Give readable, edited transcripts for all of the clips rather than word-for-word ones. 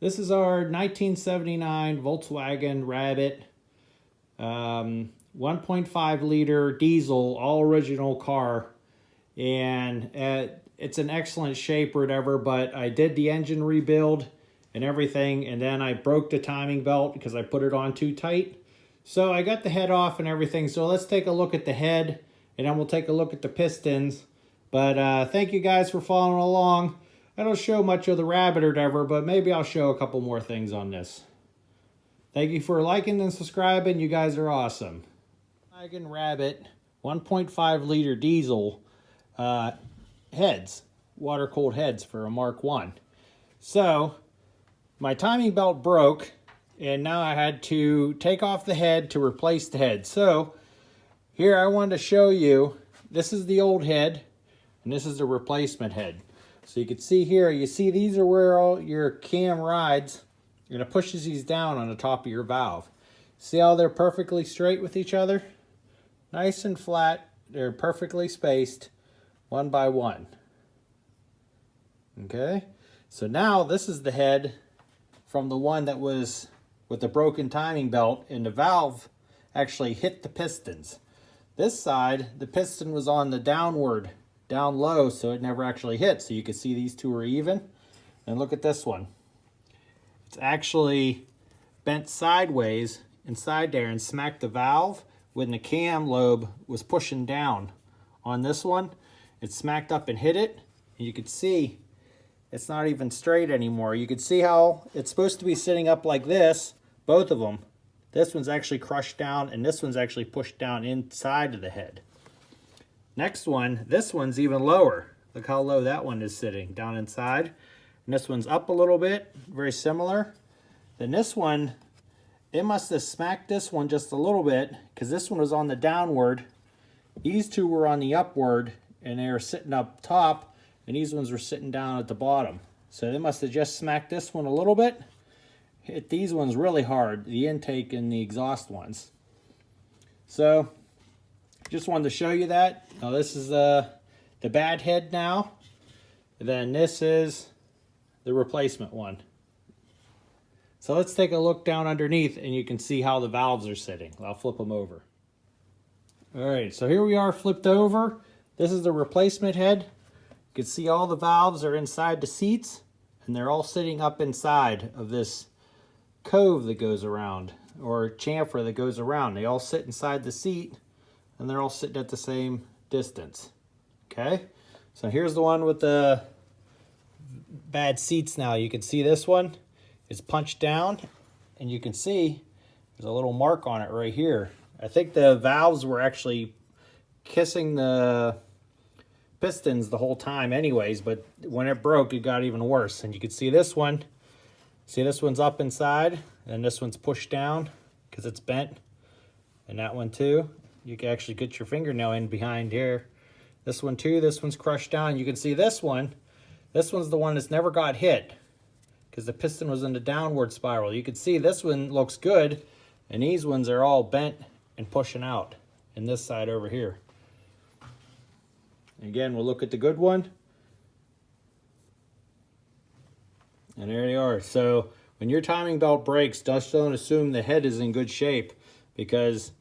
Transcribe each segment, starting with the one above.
This is our 1979 Volkswagen Rabbit 1.5 liter diesel, all original car. And it's in excellent shape or whatever, but I did the engine rebuild and everything, and then I broke the timing belt because I put it on too tight. So I got the head off and everything. So let's take a look at the head, and then we'll take a look at the pistons. But thank you guys for following along. I don't show much of the Rabbit or whatever, but maybe I'll show a couple more things on this. Thank you for liking and subscribing. You guys are awesome. Volkswagen Rabbit 1.5 liter diesel heads, water-cooled heads for a Mark 1. So my timing belt broke, and now I had to take off the head to replace the head. So here I wanted to show you, this is the old head, and this is the replacement head. So you can see here, you see these are where all your cam rides, and it pushes these down on the top of your valve. See how they're perfectly straight with each other? Nice and flat, they're perfectly spaced, one by one. Okay, so now this is the head from the one that was with the broken timing belt, and the valve actually hit the pistons. This side, the piston was on the downward, down low, so it never actually hit. So you can see these two are even. And look at this one. It's actually bent sideways inside there and smacked the valve when the cam lobe was pushing down. On this one, it smacked up and hit it. And you can see it's not even straight anymore. You can see how it's supposed to be sitting up like this, both of them. This one's actually crushed down, and this one's actually pushed down inside of the head. Next one, this one's even lower. Look how low that one is sitting, down inside. And this one's up a little bit, very similar. Then this one, it must have smacked this one just a little bit, because this one was on the downward. These two were on the upward, and they were sitting up top, and these ones were sitting down at the bottom. So they must have just smacked this one a little bit, hit these ones really hard, the intake and the exhaust ones. So just wanted to show you that. Now this is the bad head now. And then this is the replacement one. So let's take a look down underneath, and you can see how the valves are sitting. I'll flip them over. All right, so here we are flipped over. This is the replacement head. You can see all the valves are inside the seats, and they're all sitting up inside of this cove that goes around, or chamfer that goes around. They all sit inside the seat, and they're all sitting at the same distance. Okay, so here's the one with the bad seats now. You can see this one is punched down, and you can see there's a little mark on it right here. I think the valves were actually kissing the pistons the whole time anyways, but when it broke, it got even worse. And you can see this one. See, this one's up inside, and this one's pushed down because it's bent. And that one too. You can actually get your fingernail in behind here. This one too, this one's crushed down. You can see this one. This one's the one that's never got hit because the piston was in the downward spiral. You can see this one looks good, and these ones are all bent and pushing out. And this side over here. Again, we'll look at the good one. And there they are. So when your timing belt breaks, just don't assume the head is in good shape, because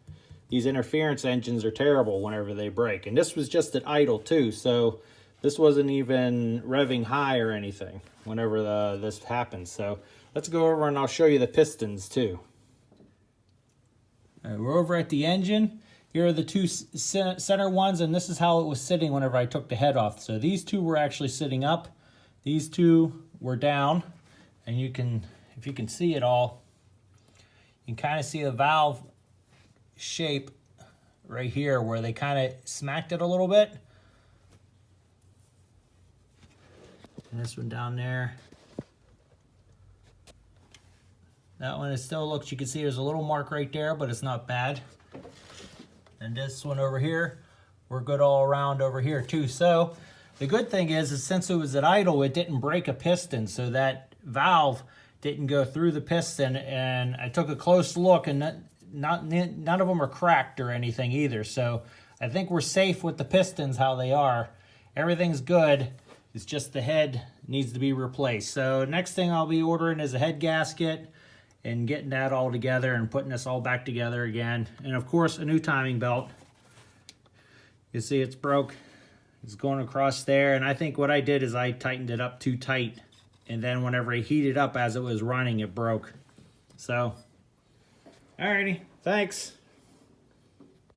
these interference engines are terrible whenever they break. And this was just at idle too, so this wasn't even revving high or anything whenever this happens. So let's go over and I'll show you the pistons too. All right, we're over at the engine. Here are the two center ones, and this is how it was sitting whenever I took the head off. So these two were actually sitting up. These two were down, and you can, if you can see it all, you can kind of see the valve shape right here where they kind of smacked it a little bit. And this one down there. That one, it still looks, you can see there's a little mark right there, but it's not bad. And this one over here, we're good all around over here too. So the good thing is since it was at idle, it didn't break a piston, so that valve didn't go through the piston. And I took a close look, and none of them are cracked or anything either. So I think we're safe with the pistons how they are. Everything's good. It's just the head needs to be replaced. So next thing I'll be ordering is a head gasket and getting that all together and putting this all back together again. And of course, a new timing belt. You see it's broke. It's going across there. And I think what I did is I tightened it up too tight. And then whenever I heated up as it was running, it broke. So, alrighty, thanks.